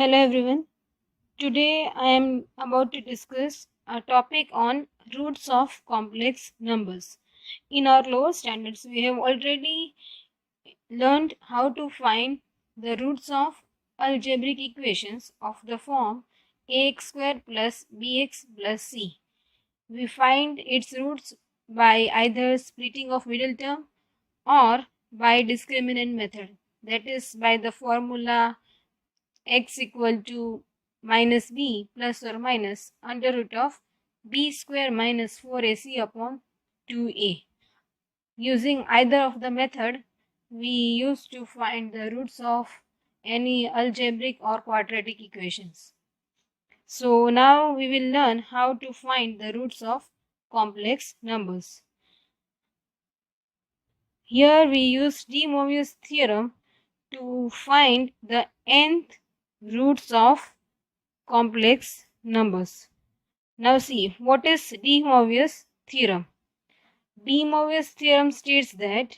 Hello everyone. Today I am about to discuss a topic on roots of complex numbers. In our lower standards, we have already learned how to find the roots of algebraic equations of the form ax squared plus bx plus c. We find its roots by either splitting of middle term or by discriminant method, that is by the formula x equal to minus b plus or minus under root of b square minus 4ac upon 2a. Using either of the method, we used to find the roots of any algebraic or quadratic equations. So now we will learn how to find the roots of complex numbers. Here we use De Moivre's theorem to find the nth roots of complex numbers. Now see, what is De Moivre's theorem? De Moivre's theorem states that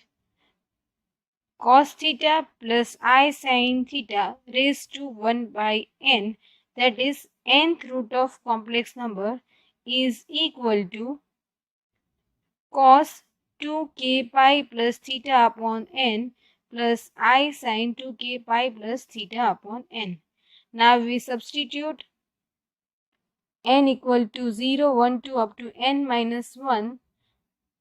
cos theta plus I sin theta raised to 1 by n, that is nth root of complex number, is equal to cos 2k pi plus theta upon n plus I sin 2k pi plus theta upon n. Now we substitute n equal to 0, 1, 2 up to n minus 1,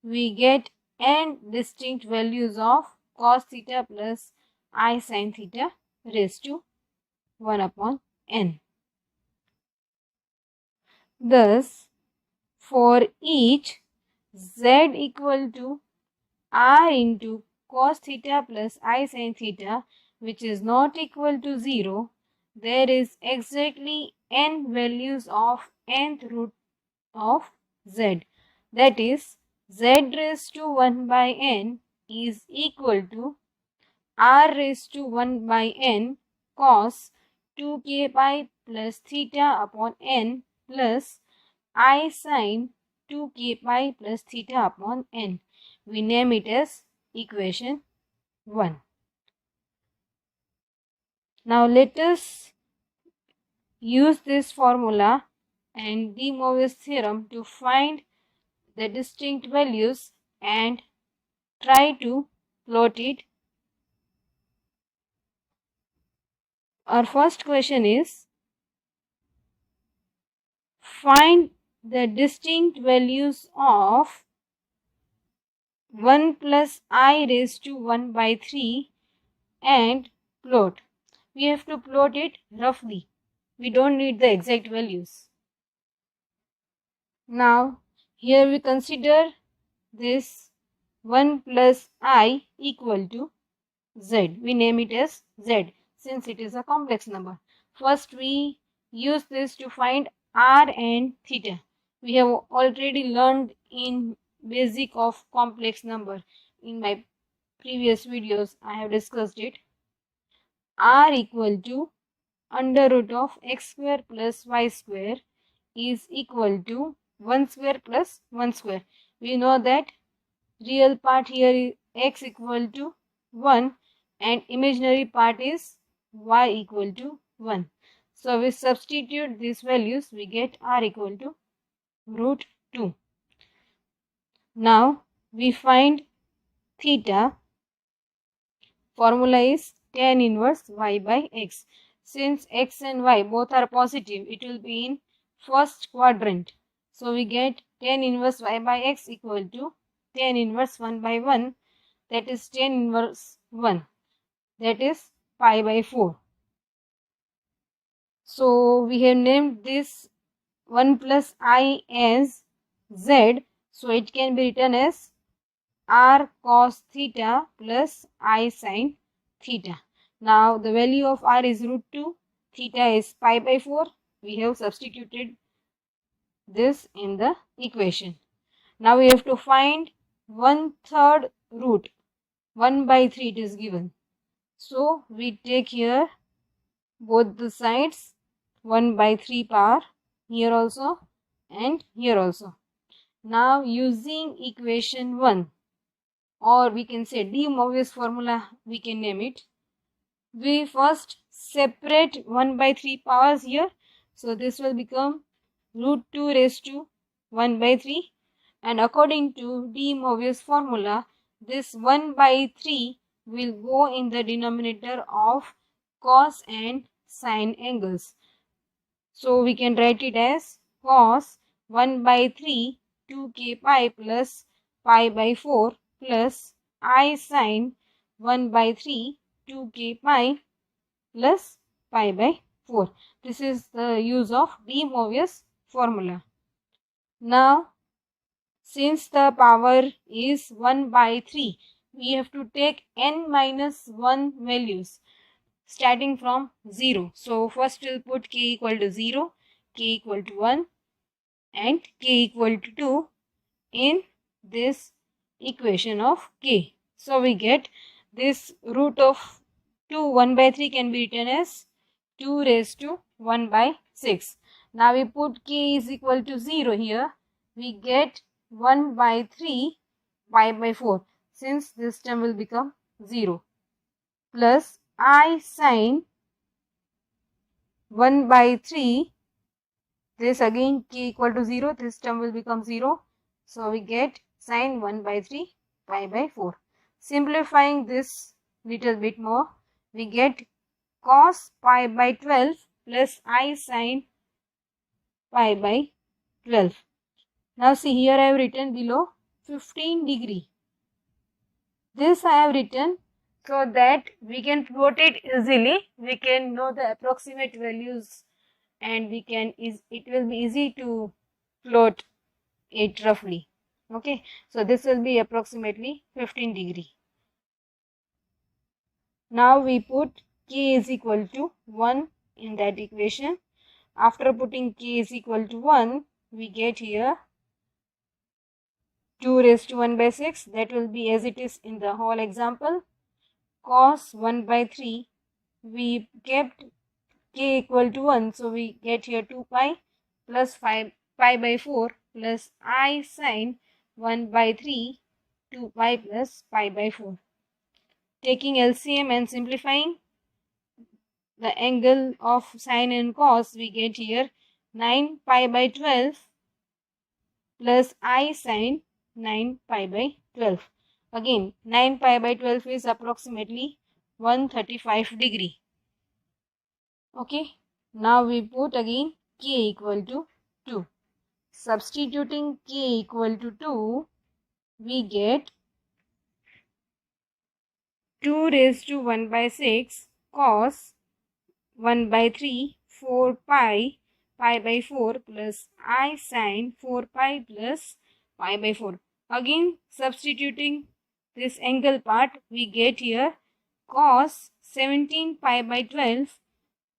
we get n distinct values of cos theta plus I sin theta raised to 1 upon n. Thus, for each z equal to r into cos theta plus I sin theta, which is not equal to 0, there is exactly n values of nth root of z. That is, z raised to 1 by n is equal to r raised to 1 by n cos 2k pi plus theta upon n plus I sin 2k pi plus theta upon n. We name it as equation 1. Now let us use this formula and De Moivre's theorem to find the distinct values and try to plot it. Our first question is, find the distinct values of 1 plus I raised to 1 by 3 and plot. We have to plot it roughly. We don't need the exact values. Now, here we consider this 1 plus I equal to z. We name it as z since it is a complex number. First, we use this to find r and theta. We have already learned in basic of complex number. In my previous videos, I have discussed it. R equal to under root of x square plus y square is equal to 1 square plus 1 square. We know that real part here is x equal to 1 and imaginary part is y equal to 1. So we substitute these values, we get r equal to root 2. Now we find theta. Formula is tan inverse y by x. Since x and y both are positive, it will be in first quadrant. So we get tan inverse y by x equal to tan inverse 1 by 1, that is tan inverse 1, that is pi by 4. So we have named this 1 plus I as z, so it can be written as r cos theta plus I sin theta. Now the value of r is root 2, theta is pi by 4. We have substituted this in the equation. Now we have to find 1/3 root. 1 by 3 it is given. So we take here both the sides, 1 by 3 power, here also and here also. Now using equation 1, or we can say De Moivre's formula, we can name it. We first separate 1 by 3 powers here. So this will become root 2 raised to 1 by 3. And according to de Moivre's formula, this 1 by 3 will go in the denominator of cos and sine angles. So we can write it as cos 1 by 3 2k pi plus pi by 4 plus I sine 1 by 3 2k pi plus pi by 4. This is the use of de Moivre's formula. Now, since the power is 1 by 3, we have to take n minus 1 values starting from 0. So, first we'll put k equal to 0, k equal to 1 and k equal to 2 in this equation of k. So, we get this root of 2 1 by 3 can be written as 2 raised to 1 by 6. Now, we put k is equal to 0 here. We get 1 by 3 pi by 4, since this term will become 0, plus I sine 1 by 3, this again k equal to 0, this term will become 0. So we get sine 1 by 3 pi by 4. Simplifying this little bit more, we get cos pi by 12 plus I sine pi by 12. Now see, here I have written below 15 degree. This I have written so that we can plot it easily. We can know the approximate values and it will be easy to plot it roughly. Okay, so this will be approximately 15 degree. Now we put k is equal to 1 in that equation. After putting k is equal to 1, we get here 2 raised to 1 by 6. That will be as it is in the whole example. Cos 1 by 3, we kept k equal to 1, so we get here 2 pi plus 5 pi by 4 plus I sine 1 by 3 2 pi plus pi by 4. Taking LCM and simplifying the angle of sine and cos, we get here 9 pi by 12 plus I sine 9 pi by 12. Again, 9 pi by 12 is approximately 135 degree. Okay, now we put again k equal to 2. Substituting k equal to 2, we get 2 raised to 1 by 6 cos 1 by 3 4 pi pi by 4 plus I sine 4 pi plus pi by 4. Again, substituting this angle part, we get here cos 17 pi by 12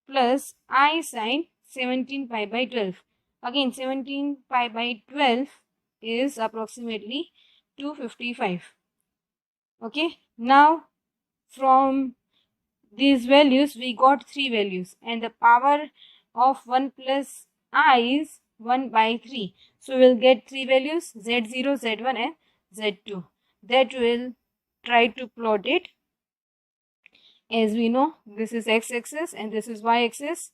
plus I sine 17 pi by 12. Again, 17 pi by 12 is approximately 255. Okay, now from these values we got 3 values and the power of 1 plus I is 1 by 3. So we'll get 3 values, Z0, Z1 and Z2. That will try to plot it. As we know, this is x-axis and this is y-axis.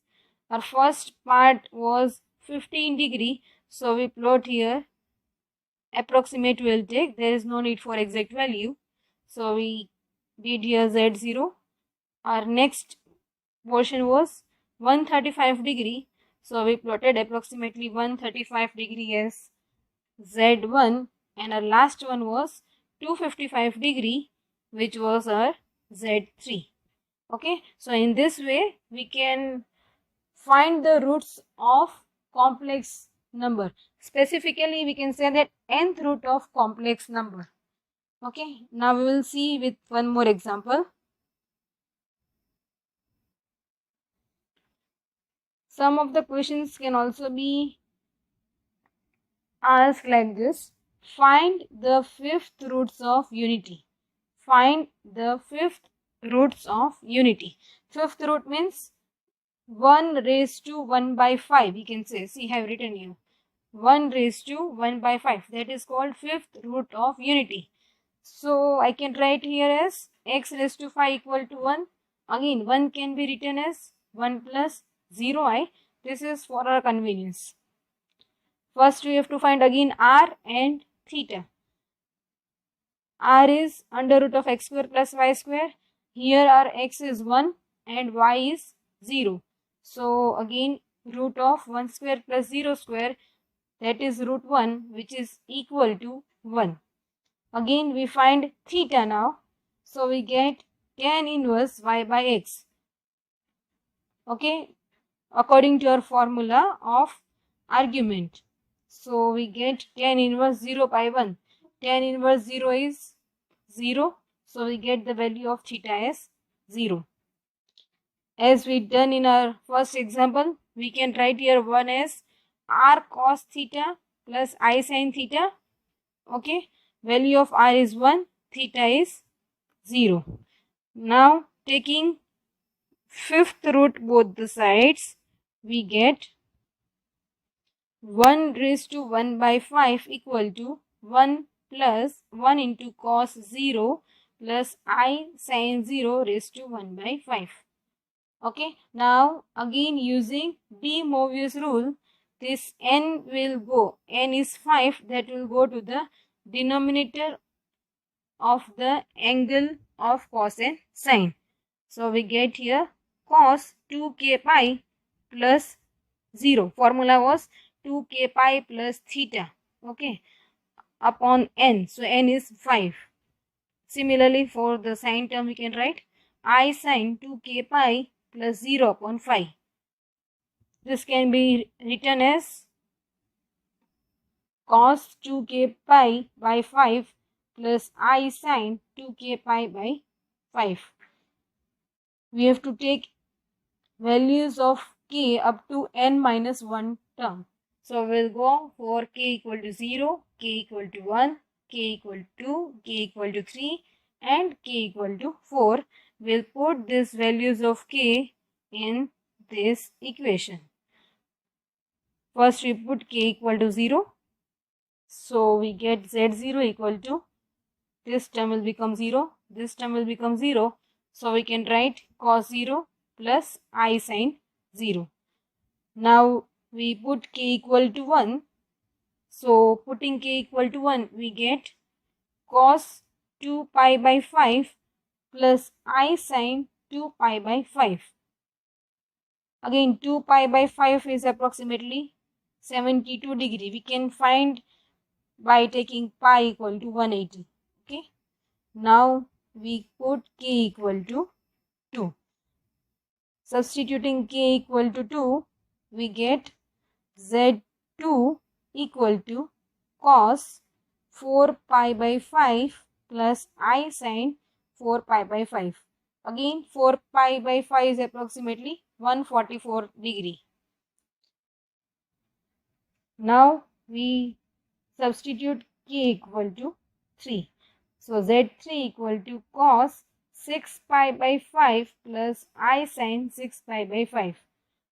Our first part was 15 degree. So we plot here, approximate will take. There is no need for exact value. So we did here Z0. Our next portion was 135 degree. So we plotted approximately 135 degree as Z1 and our last one was 255 degree, which was our Z3. Okay, so in this way we can find the roots of complex number. Specifically, we can say that nth root of complex number. Okay, now we will see with one more example. Some of the questions can also be asked like this. Find the fifth roots of unity. Find the fifth roots of unity. Fifth root means 1 raised to 1 by 5. We can say, see, I have written here 1 raised to 1 by 5. That is called fifth root of unity. So I can write here as x raised to 5 equal to 1. Again, 1 can be written as 1 plus 0i. This is for our convenience. First, we have to find again r and theta. R is under root of x square plus y square. Here our x is 1 and y is 0. So again, root of 1 square plus 0 square, that is root 1, which is equal to 1. Again, we find theta now. So we get tan inverse y by x. Okay, according to our formula of argument. So we get tan inverse 0 by 1. Tan inverse 0 is 0. So we get the value of theta as 0. As we done in our first example, we can write here 1 as r cos theta plus I sin theta. Okay, value of r is 1, theta is 0. Now taking fifth root both the sides, we get 1 raised to 1 by 5 equal to 1 plus 1 into cos 0 plus I sin 0 raised to 1 by 5. Okay, now again using De Moivre's rule, this n will go, n is 5, that will go to the denominator of the angle of cos and sin. So we get here cos 2k pi plus 0. Formula was 2k pi plus theta, okay, upon n. So n is 5. Similarly, for the sin term, we can write I sin 2k pi plus 0 upon 5. This can be written as cos 2k pi by 5 plus I sin 2k pi by 5. We have to take values of k up to n minus 1 term. So we'll go for k equal to 0, k equal to 1, k equal to 2, k equal to 3 and k equal to 4. We'll put these values of k in this equation. First we put k equal to 0. So we get z0 equal to, this term will become 0, this term will become 0. So we can write cos 0 plus I sin 0. Now we put k equal to 1. So putting k equal to 1, we get cos 2 pi by 5 plus I sin 2 pi by 5. Again, 2 pi by 5 is approximately 72 degree. We can find by taking pi equal to 180. Okay. Now we put k equal to 2. Substituting k equal to 2, we get z2 equal to cos 4 pi by 5 plus I sin 4 pi by 5. Again, 4 pi by 5 is approximately 144 degree. Now we substitute k equal to 3. So z3 equal to cos 6 pi by 5 plus I sin 6 pi by 5.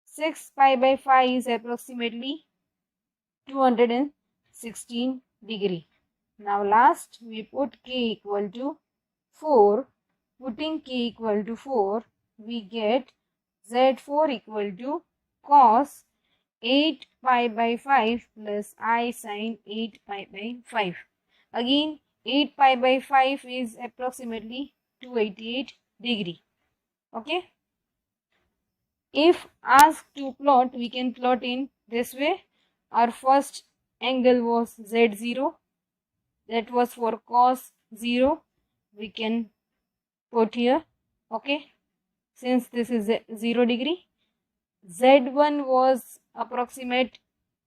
6 pi by 5 is approximately 216 degree. Now last we put k equal to 4. Putting k equal to 4, we get z4 equal to cos 8 pi by 5 plus I sin 8 pi by 5. Again, 8 pi by 5 is approximately 288 degree. Okay. If asked to plot, we can plot in this way. Our first angle was Z0. That was for cos 0. We can put here. Okay. Since this is 0 degree. Z1 was approximate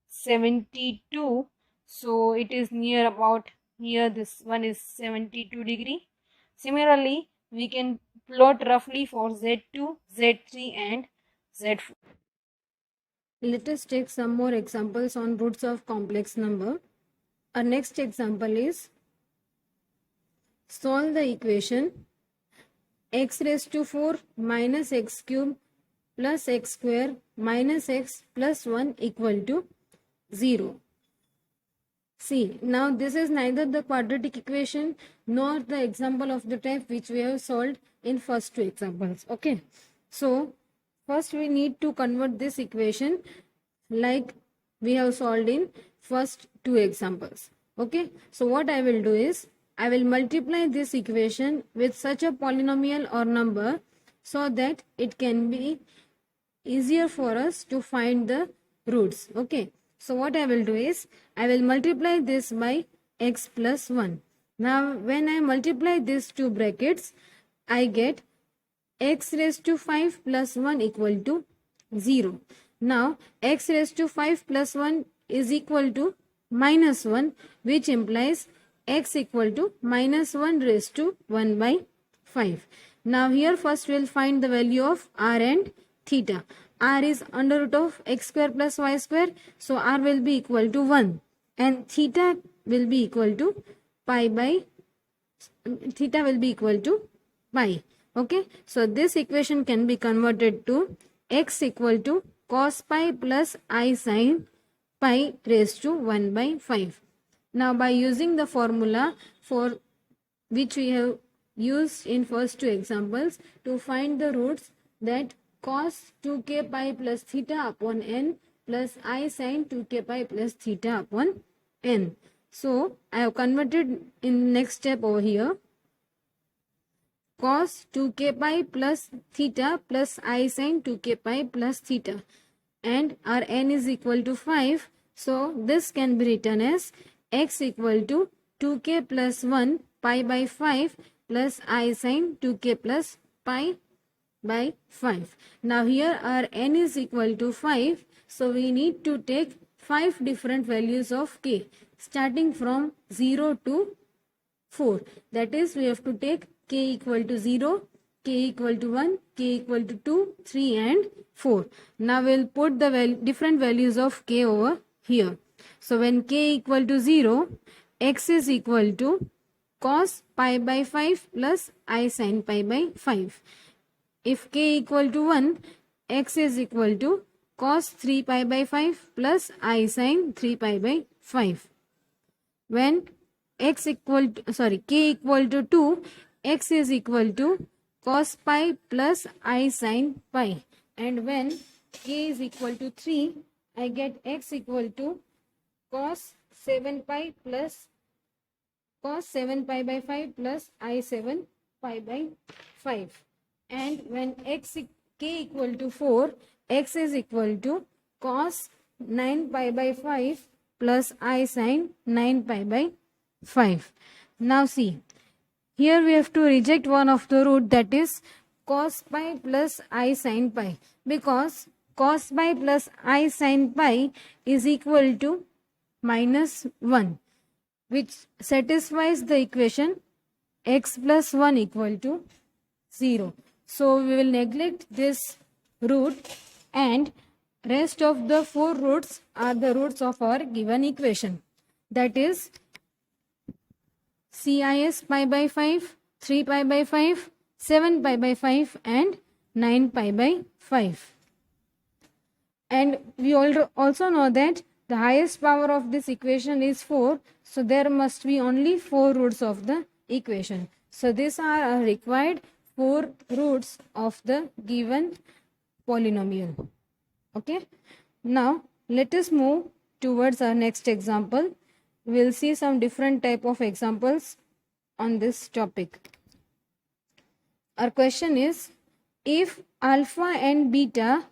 72. So it is near about here. This one is 72 degree. Similarly, we can plot roughly for Z2, Z3 and Z4. Let us take some more examples on roots of complex number. Our next example is solve the equation x raised to 4 minus x cube plus x square minus x plus 1 equal to 0. See, now this is neither the quadratic equation nor the example of the type which we have solved in first two examples. Okay. So, first we need to convert this equation like we have solved in first two examples. Okay. So, what I will do is, I will multiply this equation with such a polynomial or number so that it can be easier for us to find the roots. Okay. So what I will do is, I will multiply this by x plus 1. Now when I multiply these two brackets, I get x raised to 5 plus 1 equal to 0. Now x raised to 5 plus 1 is equal to minus 1, which implies x equal to minus 1 raised to 1 by 5. Now here first we will find the value of r and theta. R is under root of x square plus y square, so r will be equal to 1 and theta will be equal to pi by pi. Okay, so this equation can be converted to x equal to cos pi plus I sin pi raised to 1 by 5. Now by using the formula for which we have used in first two examples to find the roots, that cos 2k pi plus theta upon n plus I sin 2k pi plus theta upon n. So I have converted in next step over here, cos 2k pi plus theta plus I sin 2k pi plus theta, and our n is equal to 5. So this can be written as x equal to 2k plus 1 pi by 5 plus I sin 2k plus pi by 5. Now here our n is equal to 5. So we need to take 5 different values of k starting from 0 to 4. That is, we have to take k equal to 0, k equal to 1, k equal to 2, 3 and 4. Now we will put the different values of k over here. So when k equal to 0, x is equal to cos pi by 5 plus I sin pi by 5. If k equal to 1, x is equal to cos 3 pi by 5 plus I sin 3 pi by 5. When k equal to 2, x is equal to cos pi plus I sin pi. And when k is equal to 3, I get x equal to cos 7 pi by 5 plus I 7 pi by 5. And when k equal to 4, x is equal to cos 9 pi by 5 plus I sin 9 pi by 5. Now see, here we have to reject one of the root, that is cos pi plus I sin pi, because cos pi plus I sin pi is equal to minus 1, which satisfies the equation x plus 1 equal to 0. So we will neglect this root, and rest of the 4 roots are the roots of our given equation. That is cis pi by 5, 3 pi by 5, 7 pi by 5 and 9 pi by 5. And we also know that the highest power of this equation is 4. So there must be only 4 roots of the equation. So these are our required 4 roots of the given polynomial. Okay. Now let us move towards our next example. We will see some different type of examples on this topic. Our question is, if alpha and beta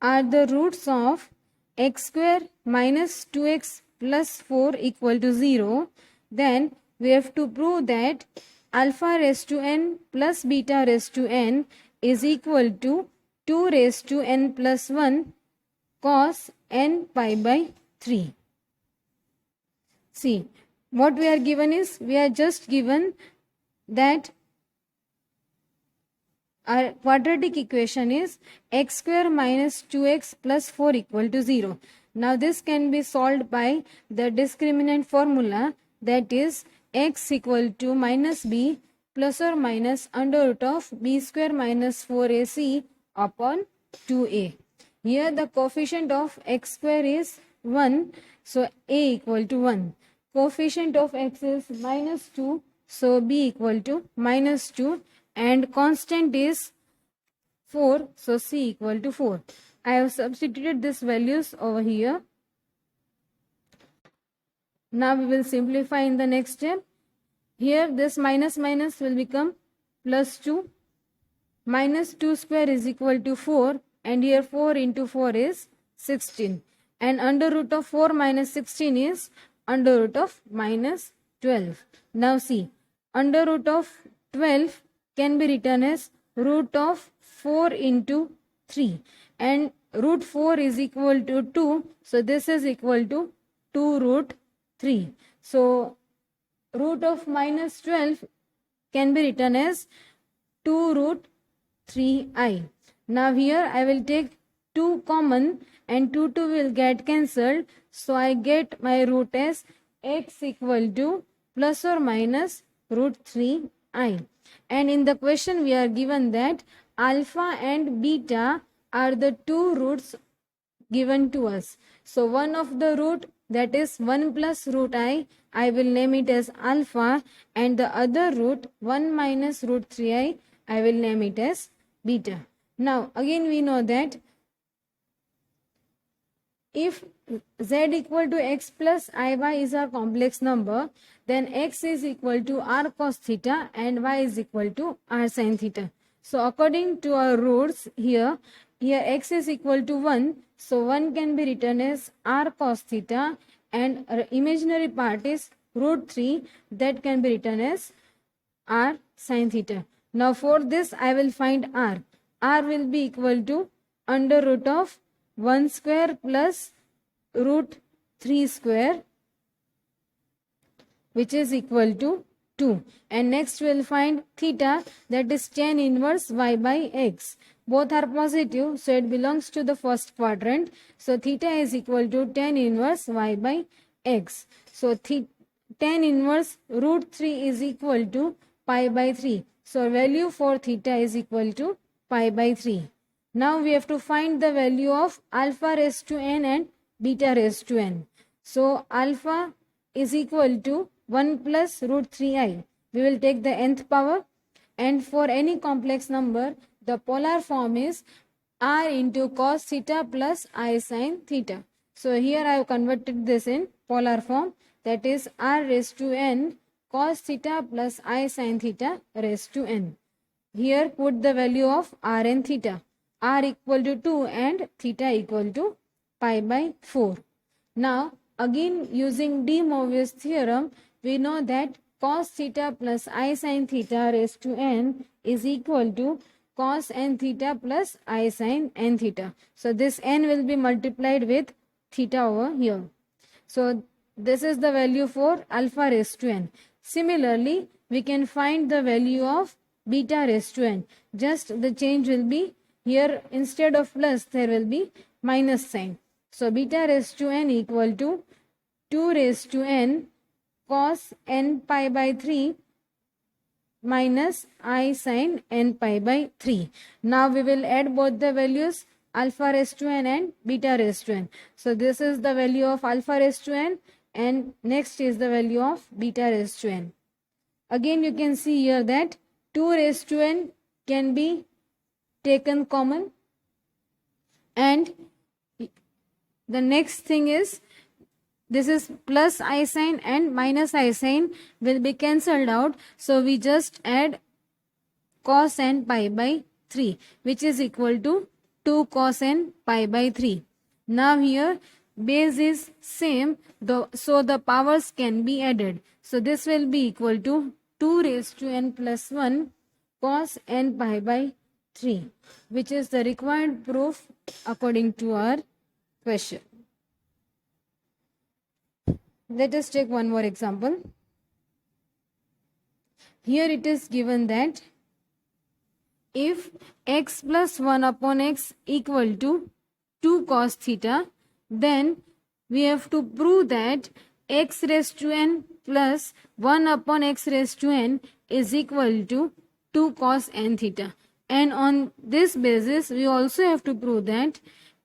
are the roots of x square minus 2x plus 4 equal to 0, then we have to prove that alpha raised to n plus beta raised to n is equal to 2 raised to n plus 1 cos n pi by 3. See, what we are given is, we are just given that our quadratic equation is x square minus 2x plus 4 equal to 0. Now this can be solved by the discriminant formula, that is x equal to minus b plus or minus under root of b square minus 4ac upon 2a. Here the coefficient of x square is 1, so a equal to 1. coefficient of x is -2, so b equal to -2, and constant is 4, so c equal to 4. I have substituted these values over here. Now we will simplify in the next step. Here this minus minus will become +2. -2 square is equal to 4, and here 4 into 4 is 16. And under root of 4 minus 16 is under root of minus 12. Now see, under root of 12 can be written as root of 4 into 3. And root 4 is equal to 2. So this is equal to 2 root 3. So root of minus 12 can be written as 2 root 3i. Now here I will take 2 common, and 2 will get cancelled. So I get my root as x equal to plus or minus root 3i. And in the question we are given that alpha and beta are the two roots given to us. So one of the root, that is 1 plus root I will name it as alpha, and the other root 1 minus root 3i, I will name it as beta. Now again we know that if z equal to x plus iy is a complex number, then x is equal to r cos theta and y is equal to r sin theta. So according to our roots here x is equal to 1, so 1 can be written as r cos theta, and imaginary part is root 3, that can be written as r sin theta. Now for this I will find r. R will be equal to under root of 1 square plus root 3 square, which is equal to 2. And next we will find theta, that is tan inverse y by x. Both are positive, so it belongs to the first quadrant. So theta is equal to tan inverse y by x. So tan inverse root 3 is equal to pi by 3. So value for theta is equal to pi by 3. Now we have to find the value of alpha raised to n and beta raised to n. So alpha is equal to 1 plus root 3i. We will take the nth power, and for any complex number the polar form is r into cos theta plus I sin theta. So here I have converted this in polar form, that is r raised to n cos theta plus I sin theta raised to n. Here put the value of r and theta. R equal to 2 and theta equal to pi by 4. Now again using De Moivre's theorem, we know that cos theta plus I sin theta raised to n is equal to cos n theta plus I sin n theta. So this n will be multiplied with theta over here. So this is the value for alpha raised to n. Similarly, we can find the value of beta raised to n. Just the change will be here, instead of plus there will be minus sign. So beta raised to n equal to 2 raised to n cos n pi by 3 minus I sin n pi by 3. Now we will add both the values, alpha raised to n and beta raised to n. So this is the value of alpha raised to n, and next is the value of beta raised to n. Again you can see here that 2 raised to n can be taken common, and the next thing is this is plus I sin and minus I sin will be cancelled out, so we just add cos n pi by 3, which is equal to 2 cos n pi by 3. Now here base is same, so the powers can be added. So this will be equal to 2 raised to n plus 1 cos n pi by 3, which is the required proof according to our question. Let us take one more example. Here it is given that if x plus 1 upon x equal to 2 cos theta, then we have to prove that x raised to n plus 1 upon x raised to n is equal to 2 cos n theta. And on this basis, we also have to prove that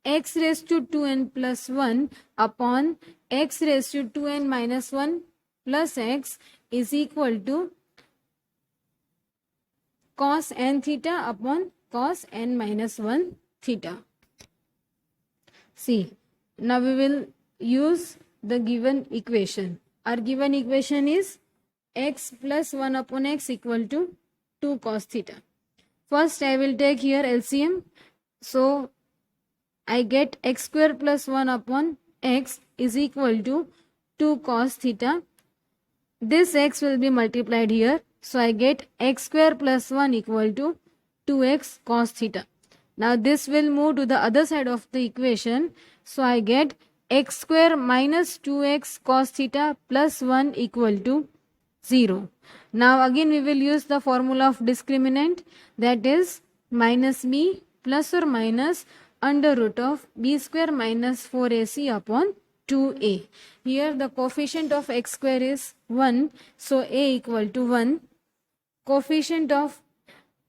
x raised to 2n plus 1 upon x raised to 2n minus 1 plus x is equal to cos n theta upon cos n minus 1 theta. See, now we will use the given equation. Our given equation is x plus 1 upon x equal to 2 cos theta. First I will take here LCM. So I get x square plus 1 upon x is equal to 2 cos theta. This x will be multiplied here. So I get x square plus 1 equal to 2x cos theta. Now this will move to the other side of the equation. So I get x square minus 2x cos theta plus 1 equal to 0. Now again we will use the formula of discriminant, that is minus b plus or minus under root of b square minus 4ac upon 2a. Here the coefficient of x square is 1, so a equal to 1. Coefficient of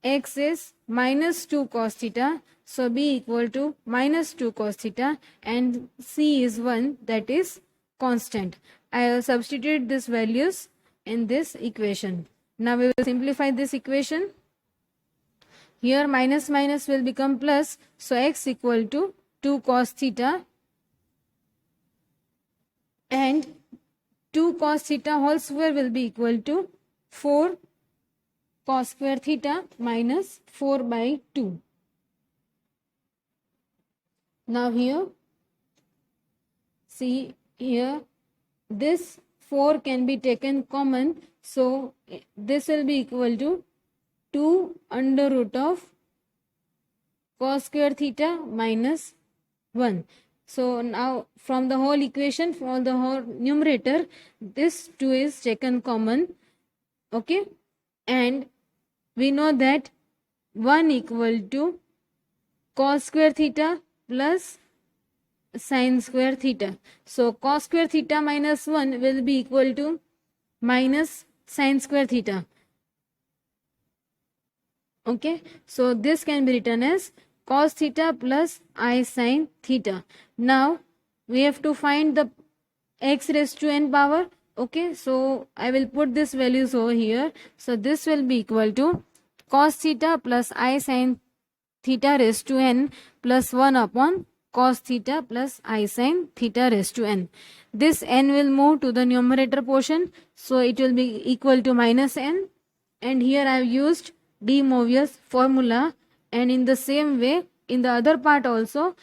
x is minus 2 cos theta, so b equal to minus 2 cos theta, and c is 1, that is constant. I will substitute these values in this equation. Now we will simplify this equation. Here minus minus will become plus, so x equal to 2 cos theta, and 2 cos theta whole square will be equal to 4 cos square theta minus 4 by 2. Now here, see here, this 4 can be taken common, so this will be equal to 2 under root of cos square theta minus 1. So now from the whole equation, from the whole numerator, this 2 is taken common. Okay, and we know that 1 equal to cos square theta plus sin square theta. So cos square theta minus 1 will be equal to minus sin square theta. Okay, so this can be written as cos theta plus I sin theta. Now we have to find the x raised to n power. Okay, so I will put these values over here. So this will be equal to cos theta plus I sin theta raised to n plus 1 upon cos theta plus I sin theta raised to n. This n will move to the numerator portion, so it will be equal to minus n, and here I have used De Moivre's formula, and in the same way in the other part also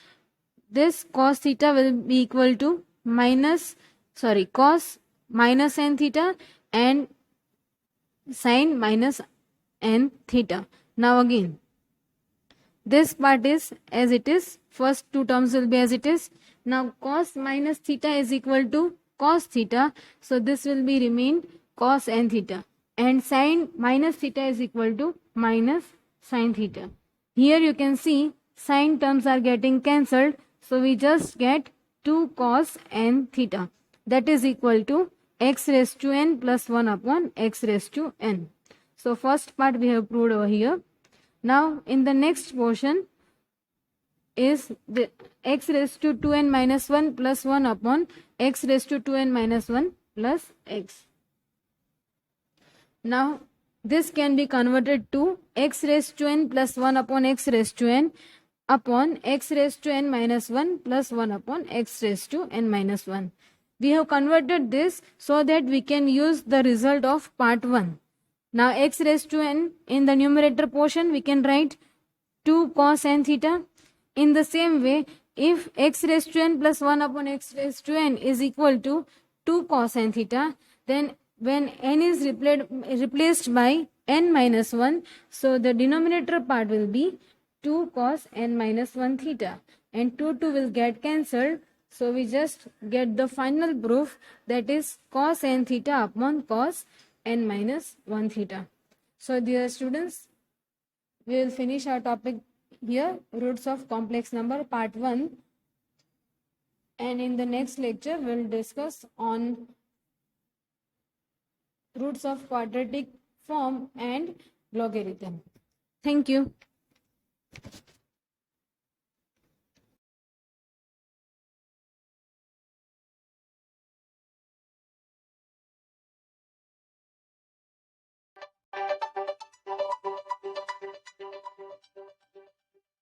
this cos theta will be equal to cos minus n theta and sin minus n theta. Now again this part is as it is, first two terms will be as it is. Now cos minus theta is equal to cos theta, so this will be remain cos n theta, and sin minus theta is equal to minus sin theta. Here you can see sin terms are getting cancelled, so we just get 2 cos n theta, that is equal to x raised to n plus 1 upon x raised to n. So first part we have proved over here. Now in the next portion is the x raised to 2n minus 1 plus 1 upon x raised to 2n minus 1 plus x. Now this can be converted to x raised to n plus 1 upon x raised to n upon x raised to n minus 1 plus 1 upon x raised to n minus 1. We have converted this so that we can use the result of part 1. Now x raised to n in the numerator portion we can write 2 cos n theta. In the same way, if x raised to n plus 1 upon x raised to n is equal to 2 cos n theta, then when n is replaced by n minus 1, so the denominator part will be 2 cos n minus 1 theta, and 2 will get cancelled, so we just get the final proof, that is cos n theta upon cos n minus 1 theta. So dear students, we will finish our topic here, roots of complex number part 1, and in the next lecture we will discuss on roots of quadratic form and logarithm. Thank you.